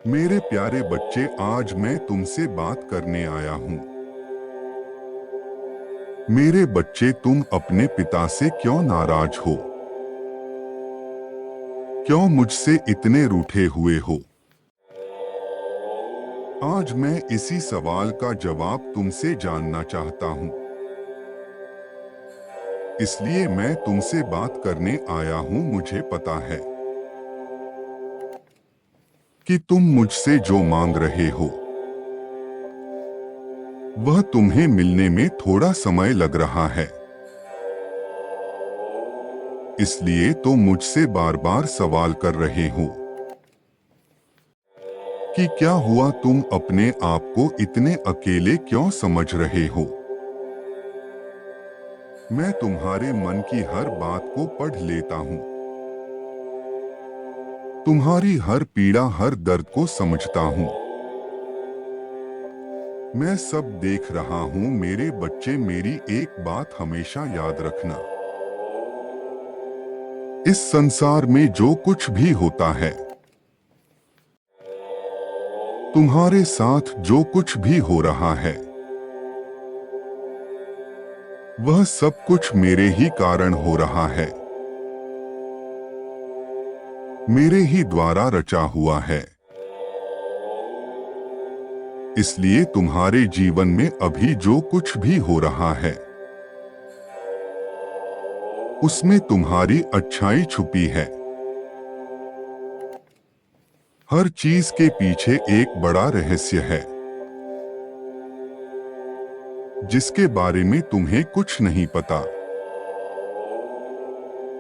मेरे प्यारे बच्चे, आज मैं तुमसे बात करने आया हूँ। मेरे बच्चे, तुम अपने पिता से क्यों नाराज हो? क्यों मुझसे इतने रूठे हुए हो? आज मैं इसी सवाल का जवाब तुमसे जानना चाहता हूँ। इसलिए मैं तुमसे बात करने आया हूँ। मुझे पता है कि तुम मुझसे जो मांग रहे हो वह तुम्हें मिलने में थोड़ा समय लग रहा है। इसलिए तो मुझसे बार बार सवाल कर रहे हो कि क्या हुआ, तुम अपने आप को इतने अकेले क्यों समझ रहे हो? मैं तुम्हारे मन की हर बात को पढ़ लेता हूँ। तुम्हारी हर पीड़ा, हर दर्द को समझता हूँ। मैं सब देख रहा हूँ। मेरे बच्चे, मेरी एक बात हमेशा याद रखना। इस संसार में जो कुछ भी होता है, तुम्हारे साथ जो कुछ भी हो रहा है, वह सब कुछ मेरे ही कारण हो रहा है। मेरे ही द्वारा रचा हुआ है। इसलिए तुम्हारे जीवन में अभी जो कुछ भी हो रहा है, उसमें तुम्हारी अच्छाई छुपी है। हर चीज के पीछे एक बड़ा रहस्य है, जिसके बारे में तुम्हें कुछ नहीं पता।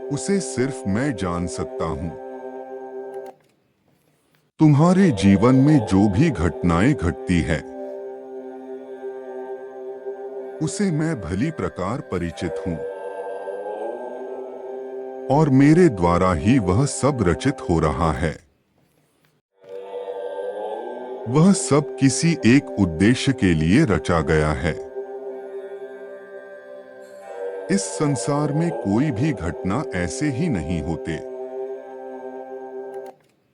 उसे सिर्फ मैं जान सकता हूँ। तुम्हारे जीवन में जो भी घटनाएं घटती है, उसे मैं भली प्रकार परिचित हूँ। और मेरे द्वारा ही वह सब रचित हो रहा है। वह सब किसी एक उद्देश्य के लिए रचा गया है। इस संसार में कोई भी घटना ऐसे ही नहीं होते।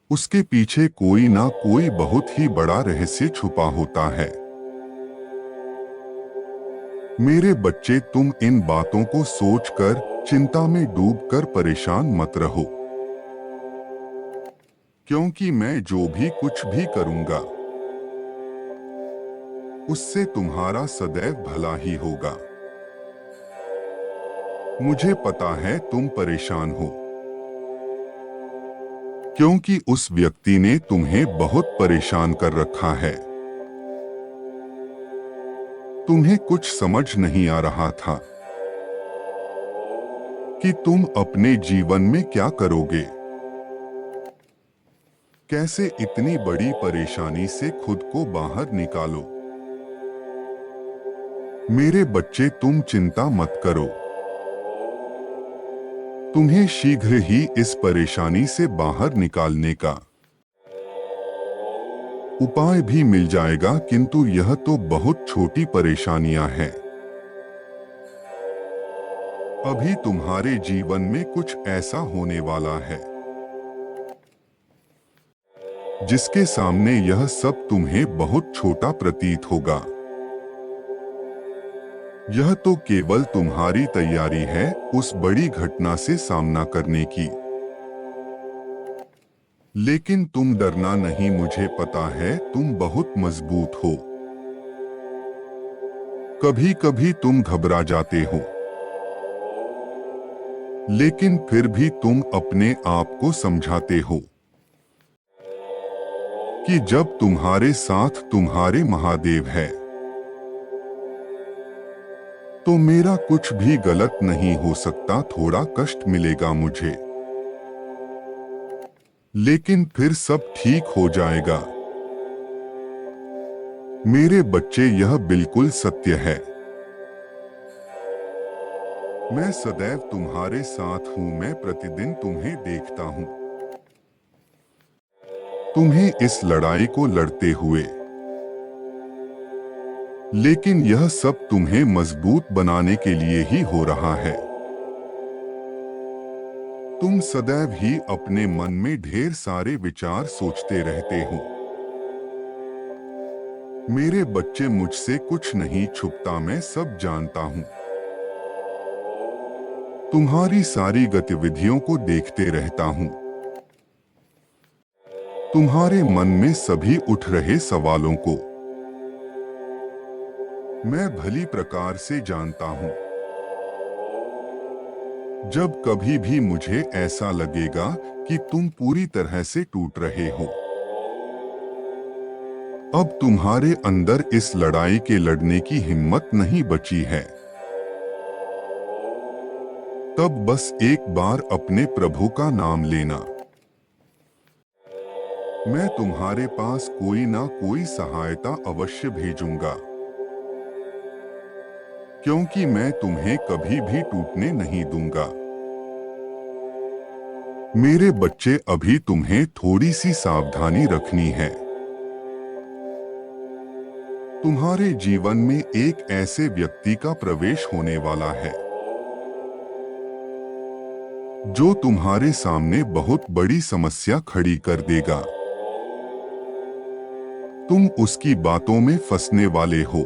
उसके पीछे कोई ना कोई बहुत ही बड़ा रहस्य छुपा होता है। मेरे बच्चे, तुम इन बातों को सोचकर चिंता में डूबकर परेशान मत रहो, क्योंकि मैं जो भी कुछ भी करूंगा, उससे तुम्हारा सदैव भला ही होगा। मुझे पता है तुम परेशान हो, क्योंकि उस व्यक्ति ने तुम्हें बहुत परेशान कर रखा है। तुम्हें कुछ समझ नहीं आ रहा था कि तुम अपने जीवन में क्या करोगे। कैसे इतनी बड़ी परेशानी से खुद को बाहर निकालो। मेरे बच्चे, तुम चिंता मत करो। तुम्हें शीघ्र ही इस परेशानी से बाहर निकालने का उपाय भी मिल जाएगा, किंतु यह तो बहुत छोटी परेशानियां हैं। अभी तुम्हारे जीवन में कुछ ऐसा होने वाला है जिसके सामने यह सब तुम्हें बहुत छोटा प्रतीत होगा। यह तो केवल तुम्हारी तैयारी है उस बड़ी घटना से सामना करने की। लेकिन तुम डरना नहीं। मुझे पता है तुम बहुत मजबूत हो। कभी कभी तुम घबरा जाते हो, लेकिन फिर भी तुम अपने आप को समझाते हो कि जब तुम्हारे साथ तुम्हारे महादेव है, तो मेरा कुछ भी गलत नहीं हो सकता। थोड़ा कष्ट मिलेगा मुझे, लेकिन फिर सब ठीक हो जाएगा। मेरे बच्चे, यह बिल्कुल सत्य है। मैं सदैव तुम्हारे साथ हूं। मैं प्रतिदिन तुम्हें देखता हूं, तुम्हें इस लड़ाई को लड़ते हुए। लेकिन यह सब तुम्हें मजबूत बनाने के लिए ही हो रहा है। तुम सदैव ही अपने मन में ढेर सारे विचार सोचते रहते हो। मेरे बच्चे, मुझसे कुछ नहीं छुपता, मैं सब जानता हूँ। तुम्हारी सारी गतिविधियों को देखते रहता हूँ। तुम्हारे मन में सभी उठ रहे सवालों को मैं भली प्रकार से जानता हूँ। जब कभी भी मुझे ऐसा लगेगा कि तुम पूरी तरह से टूट रहे हो, अब तुम्हारे अंदर इस लड़ाई के लड़ने की हिम्मत नहीं बची है, तब बस एक बार अपने प्रभु का नाम लेना। मैं तुम्हारे पास कोई ना कोई सहायता अवश्य भेजूंगा, क्योंकि मैं तुम्हें कभी भी टूटने नहीं दूंगा। मेरे बच्चे, अभी तुम्हें थोड़ी सी सावधानी रखनी है। तुम्हारे जीवन में एक ऐसे व्यक्ति का प्रवेश होने वाला है जो तुम्हारे सामने बहुत बड़ी समस्या खड़ी कर देगा। तुम उसकी बातों में फंसने वाले हो,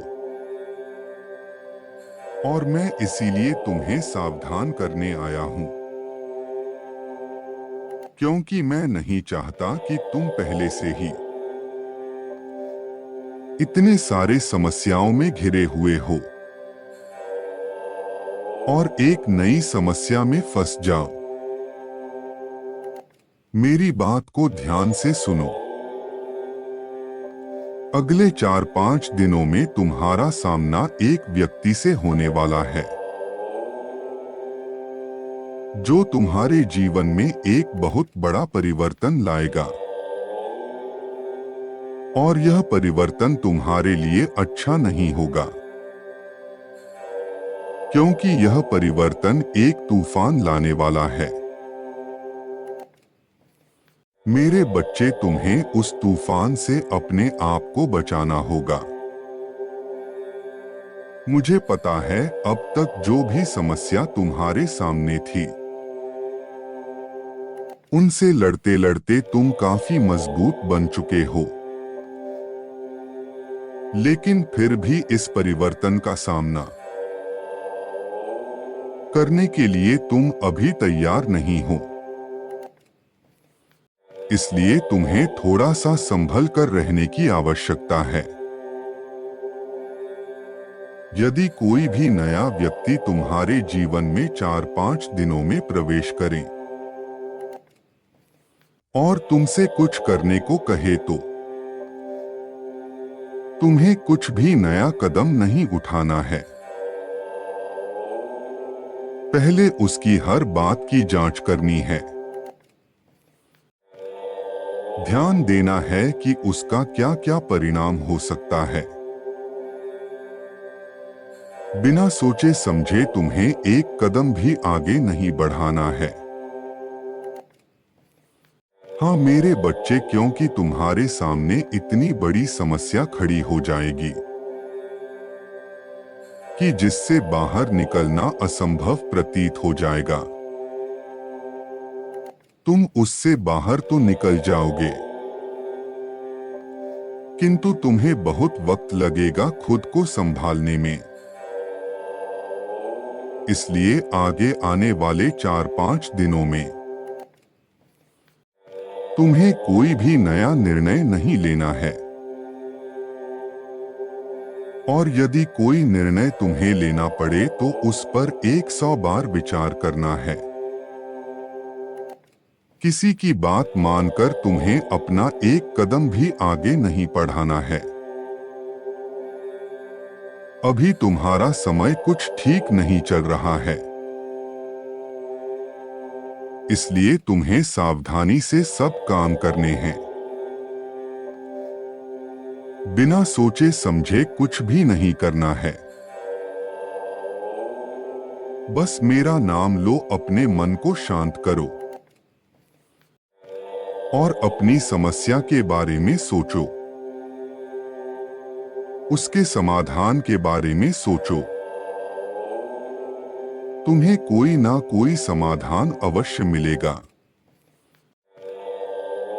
और मैं इसीलिए तुम्हें सावधान करने आया हूं, क्योंकि मैं नहीं चाहता कि तुम पहले से ही इतने सारे समस्याओं में घिरे हुए हो और एक नई समस्या में फंस जाओ। मेरी बात को ध्यान से सुनो। अगले 4-5 दिनों में तुम्हारा सामना एक व्यक्ति से होने वाला है जो तुम्हारे जीवन में एक बहुत बड़ा परिवर्तन लाएगा, और यह परिवर्तन तुम्हारे लिए अच्छा नहीं होगा, क्योंकि यह परिवर्तन एक तूफान लाने वाला है। मेरे बच्चे, तुम्हें उस तूफान से अपने आप को बचाना होगा। मुझे पता है अब तक जो भी समस्या तुम्हारे सामने थी, उनसे लड़ते लड़ते तुम काफी मजबूत बन चुके हो, लेकिन फिर भी इस परिवर्तन का सामना करने के लिए तुम अभी तैयार नहीं हो। इसलिए तुम्हें थोड़ा सा संभल कर रहने की आवश्यकता है। यदि कोई भी नया व्यक्ति तुम्हारे जीवन में 4-5 दिनों में प्रवेश करे और तुमसे कुछ करने को कहे, तो तुम्हें कुछ भी नया कदम नहीं उठाना है। पहले उसकी हर बात की जांच करनी है। ध्यान देना है कि उसका क्या क्या परिणाम हो सकता है। बिना सोचे समझे तुम्हें एक कदम भी आगे नहीं बढ़ाना है। हाँ मेरे बच्चे, क्योंकि तुम्हारे सामने इतनी बड़ी समस्या खड़ी हो जाएगी कि जिससे बाहर निकलना असंभव प्रतीत हो जाएगा। तुम उससे बाहर तो निकल जाओगे, किंतु तुम्हें बहुत वक्त लगेगा खुद को संभालने में। इसलिए आगे आने वाले 4-5 दिनों में तुम्हें कोई भी नया निर्णय नहीं लेना है, और यदि कोई निर्णय तुम्हें लेना पड़े तो उस पर 100 बार विचार करना है। किसी की बात मानकर तुम्हें अपना एक कदम भी आगे नहीं बढ़ाना है। अभी तुम्हारा समय कुछ ठीक नहीं चल रहा है, इसलिए तुम्हें सावधानी से सब काम करने हैं। बिना सोचे समझे कुछ भी नहीं करना है। बस मेरा नाम लो, अपने मन को शांत करो और अपनी समस्या के बारे में सोचो, उसके समाधान के बारे में सोचो। तुम्हें कोई ना कोई समाधान अवश्य मिलेगा,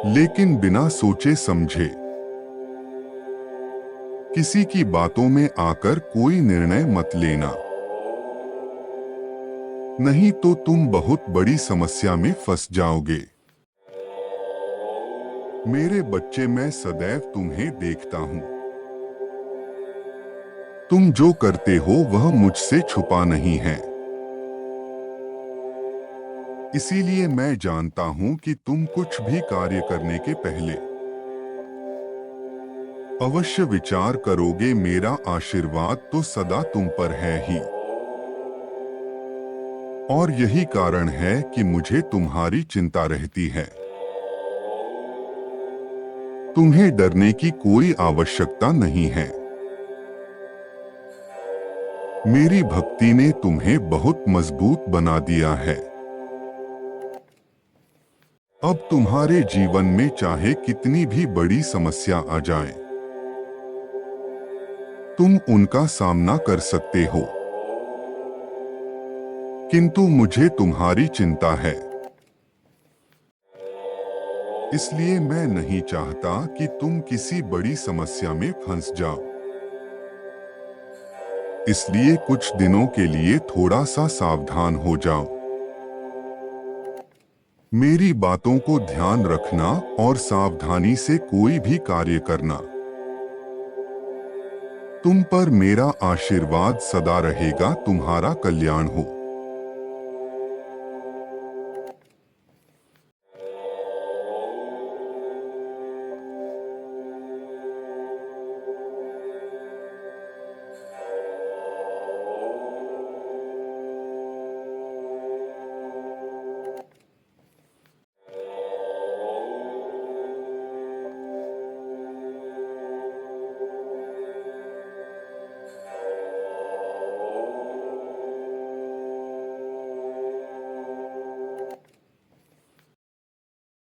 लेकिन बिना सोचे समझे। किसी की बातों में आकर कोई निर्णय मत लेना, नहीं तो तुम बहुत बड़ी समस्या में फंस जाओगे। मेरे बच्चे, मैं सदैव तुम्हें देखता हूं। तुम जो करते हो वह मुझसे छुपा नहीं है। इसीलिए मैं जानता हूं कि तुम कुछ भी कार्य करने के पहले अवश्य विचार करोगे। मेरा आशीर्वाद तो सदा तुम पर है ही, और यही कारण है कि मुझे तुम्हारी चिंता रहती है। तुम्हें डरने की कोई आवश्यकता नहीं है। मेरी भक्ति ने तुम्हें बहुत मजबूत बना दिया है। अब तुम्हारे जीवन में चाहे कितनी भी बड़ी समस्या आ जाए, तुम उनका सामना कर सकते हो। किंतु मुझे तुम्हारी चिंता है, इसलिए मैं नहीं चाहता कि तुम किसी बड़ी समस्या में फंस जाओ। इसलिए कुछ दिनों के लिए थोड़ा सा सावधान हो जाओ। मेरी बातों को ध्यान रखना और सावधानी से कोई भी कार्य करना। तुम पर मेरा आशीर्वाद सदा रहेगा। तुम्हारा कल्याण हो।